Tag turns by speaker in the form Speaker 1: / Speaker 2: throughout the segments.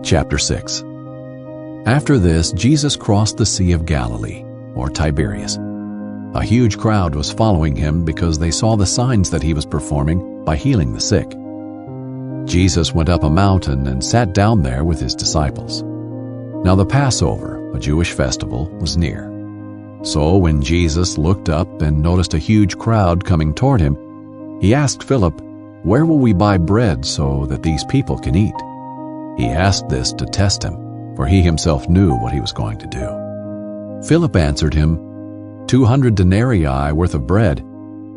Speaker 1: Chapter 6. After this, Jesus crossed the Sea of Galilee, or Tiberias. A huge crowd was following him because they saw the signs that he was performing by healing the sick. Jesus went up a mountain and sat down there with his disciples. Now the Passover, a Jewish festival, was near. So when Jesus looked up and noticed a huge crowd coming toward him, he asked Philip, "Where will we buy bread so that these people can eat?" He asked this to test him, for he himself knew what he was going to do. Philip answered him, 200 denarii worth of bread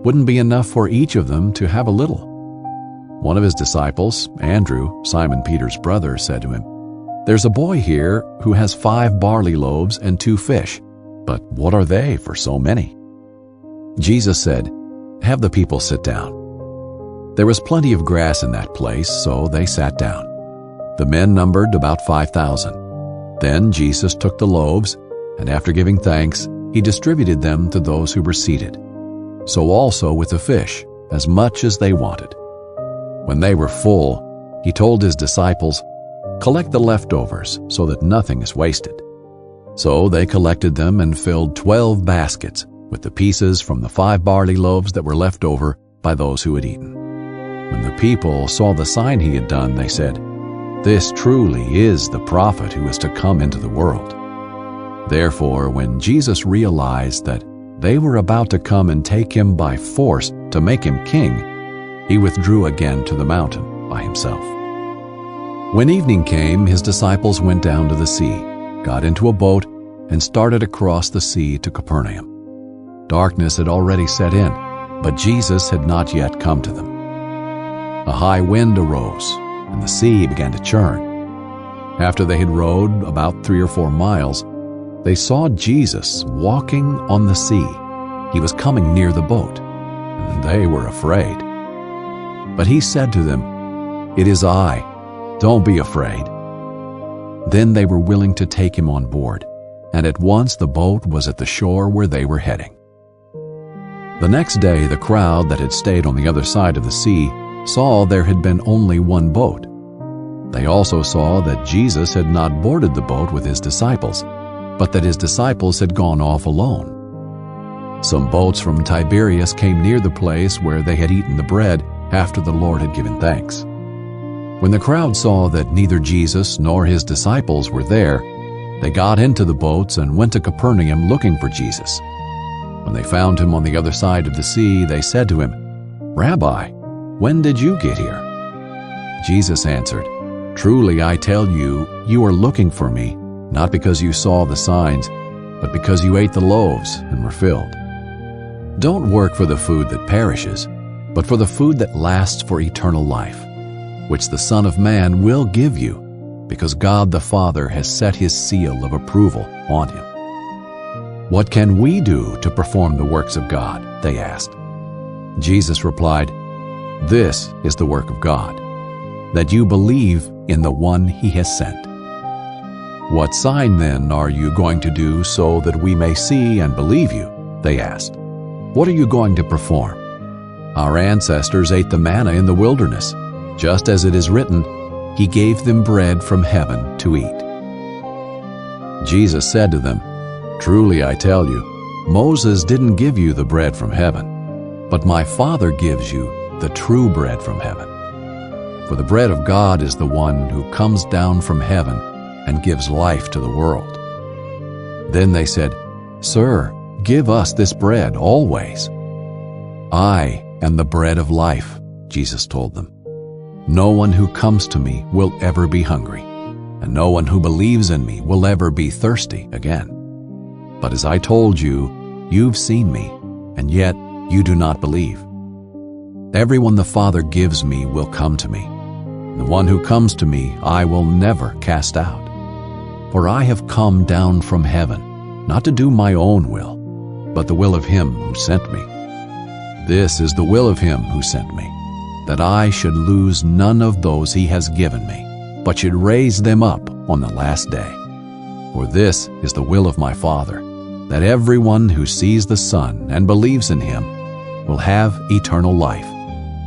Speaker 1: wouldn't be enough for each of them to have a little. One of his disciples, Andrew, Simon Peter's brother, said to him, "There's a boy here who has 5 barley loaves and 2 fish, but what are they for so many?" Jesus said, "Have the people sit down." There was plenty of grass in that place, so they sat down. The men numbered about 5,000. Then Jesus took the loaves, and after giving thanks, he distributed them to those who were seated. So also with the fish, as much as they wanted. When they were full, he told his disciples, "Collect the leftovers so that nothing is wasted." So they collected them and filled 12 baskets with the pieces from the 5 barley loaves that were left over by those who had eaten. When the people saw the sign he had done, they said, "This truly is the prophet who is to come into the world." Therefore, when Jesus realized that they were about to come and take him by force to make him king, he withdrew again to the mountain by himself. When evening came, his disciples went down to the sea, got into a boat, and started across the sea to Capernaum. Darkness had already set in, but Jesus had not yet come to them. A high wind arose, and the sea began to churn. After they had rowed about 3 or 4 miles, they saw Jesus walking on the sea. He was coming near the boat, and they were afraid. But he said to them, "It is I. Don't be afraid." Then they were willing to take him on board, and at once the boat was at the shore where they were heading. The next day, the crowd that had stayed on the other side of the sea saw there had been only one boat. They also saw that Jesus had not boarded the boat with his disciples, but that his disciples had gone off alone. Some boats from Tiberias came near the place where they had eaten the bread after the Lord had given thanks. When the crowd saw that neither Jesus nor his disciples were there, they got into the boats and went to Capernaum looking for Jesus. When they found him on the other side of the sea, they said to him, "Rabbi, when did you get here?" Jesus answered, "Truly I tell you, you are looking for me, not because you saw the signs, but because you ate the loaves and were filled. Don't work for the food that perishes, but for the food that lasts for eternal life, which the Son of Man will give you, because God the Father has set his seal of approval on him." "What can we do to perform the works of God?" they asked. Jesus replied, "This is the work of God, that you believe in the one he has sent. What sign then are you going to do so that we may see and believe you?" they asked. "What are you going to perform? Our ancestors ate the manna in the wilderness, just as it is written, 'He gave them bread from heaven to eat.'" Jesus said to them, "Truly I tell you, Moses didn't give you the bread from heaven, but my Father gives you the true bread from heaven. For the bread of God is the one who comes down from heaven and gives life to the world." Then they said, "Sir, give us this bread always." "I am the bread of life," Jesus told them. "No one who comes to me will ever be hungry, and no one who believes in me will ever be thirsty again. But as I told you, you've seen me, and yet you do not believe. Everyone the Father gives me will come to me. The one who comes to me I will never cast out. For I have come down from heaven, not to do my own will, but the will of him who sent me. This is the will of him who sent me, that I should lose none of those he has given me, but should raise them up on the last day. For this is the will of my Father, that everyone who sees the Son and believes in him will have eternal life,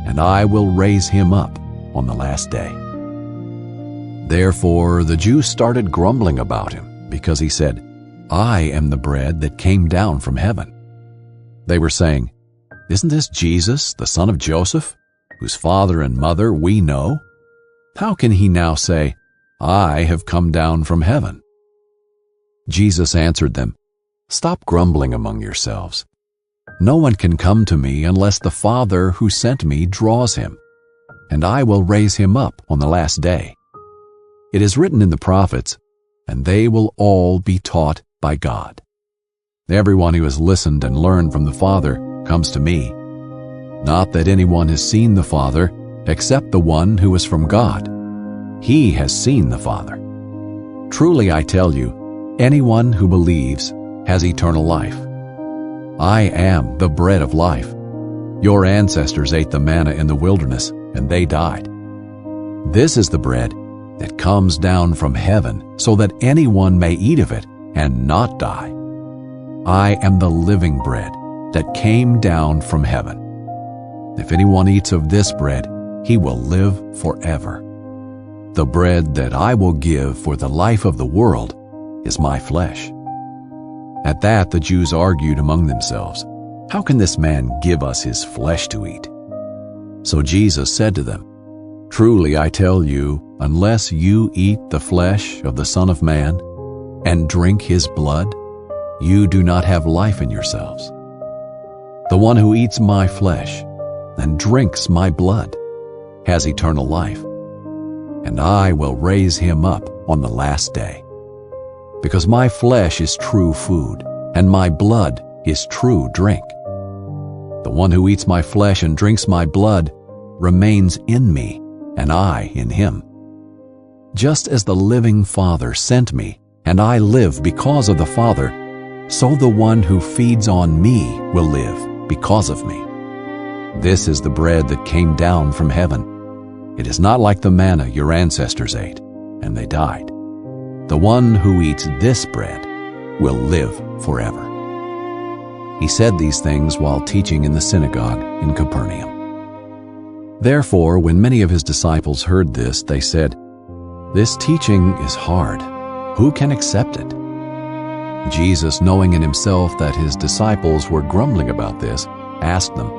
Speaker 1: and I will raise him up on the last day." Therefore the Jews started grumbling about him, because he said, "I am the bread that came down from heaven." They were saying, "Isn't this Jesus, the son of Joseph, whose father and mother we know? How can he now say, 'I have come down from heaven'?" Jesus answered them, "Stop grumbling among yourselves. No one can come to me unless the Father who sent me draws him, and I will raise him up on the last day. It is written in the prophets, and they will all be taught by God. Everyone who has listened and learned from the Father comes to me. Not that anyone has seen the Father, except the one who is from God. He has seen the Father. Truly I tell you, anyone who believes has eternal life. I am the bread of life. Your ancestors ate the manna in the wilderness, and they died. This is the bread that comes down from heaven, so that anyone may eat of it and not die. I am the living bread that came down from heaven. If anyone eats of this bread, he will live forever. The bread that I will give for the life of the world is my flesh." At that the Jews argued among themselves, "How can this man give us his flesh to eat?" So Jesus said to them, "Truly I tell you, unless you eat the flesh of the Son of Man and drink his blood, you do not have life in yourselves. The one who eats my flesh and drinks my blood has eternal life, and I will raise him up on the last day. Because my flesh is true food, and my blood is true drink. The one who eats my flesh and drinks my blood remains in me, and I in him. Just as the living Father sent me, and I live because of the Father, so the one who feeds on me will live because of me. This is the bread that came down from heaven. It is not like the manna your ancestors ate, and they died. The one who eats this bread will live forever." He said these things while teaching in the synagogue in Capernaum. Therefore, when many of his disciples heard this, they said, "This teaching is hard. Who can accept it?" Jesus, knowing in himself that his disciples were grumbling about this, asked them,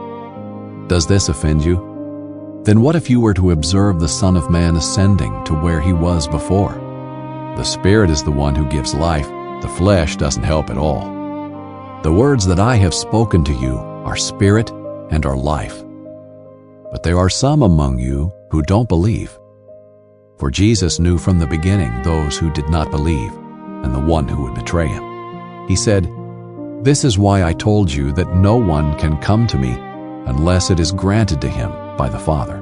Speaker 1: "Does this offend you? Then what if you were to observe the Son of Man ascending to where he was before? The Spirit is the one who gives life. The flesh doesn't help at all. The words that I have spoken to you are spirit and are life. But there are some among you who don't believe." For Jesus knew from the beginning those who did not believe and the one who would betray him. He said, "This is why I told you that no one can come to me unless it is granted to him by the Father."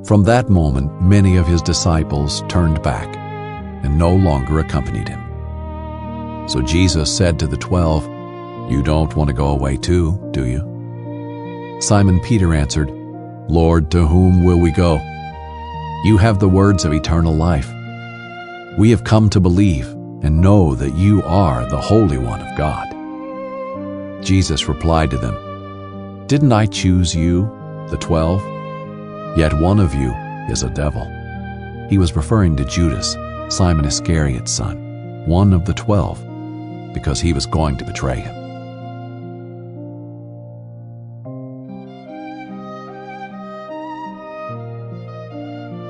Speaker 1: From that moment, many of his disciples turned back and no longer accompanied him. So Jesus said to the 12, "You don't want to go away too, do you?" Simon Peter answered, "Lord, to whom will we go? You have the words of eternal life. We have come to believe and know that you are the Holy One of God." Jesus replied to them, "Didn't I choose you, the 12? Yet one of you is a devil." He was referring to Judas, Simon Iscariot's son, one of the 12, because he was going to betray him.